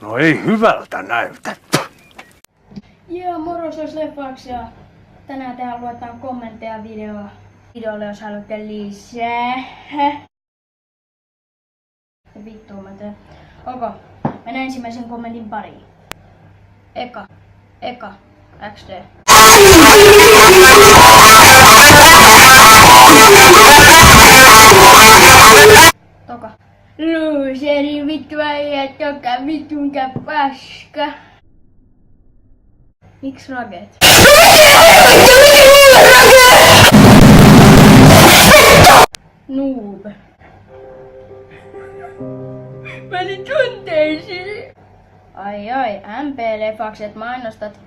No ei hyvältä näytä. Joo, moro, se olisi Leffax ja tänään tehdään luetaan kommentteja videolle, jos haluatte lisää. Ja vittua mä teen. Ok, mennään ensimmäisen kommentin pariin. Eka, XD. Toka. Looseri vittu äijä, toka vittunkä paska. Miks raget? Noob. Meni tunteisiin. Ai, MP-leffakset mainostat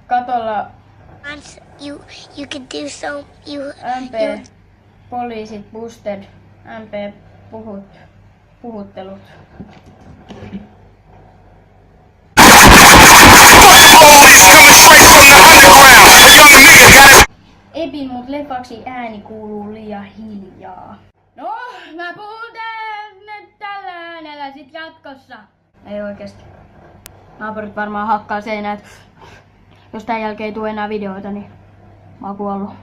katolla. You can do so. MP, poliisit, boosted, MP, puhuttelut. Epin mut Leffaxin ääni kuuluu liian hiljaa. No, mä puhun nyt tällä äänellä sit jatkossa. Ei oikeesti. Naapurit varmaan hakkaa seinää, et jos tän jälkeen ei tuu enää videoita, niin mä oon kuollut.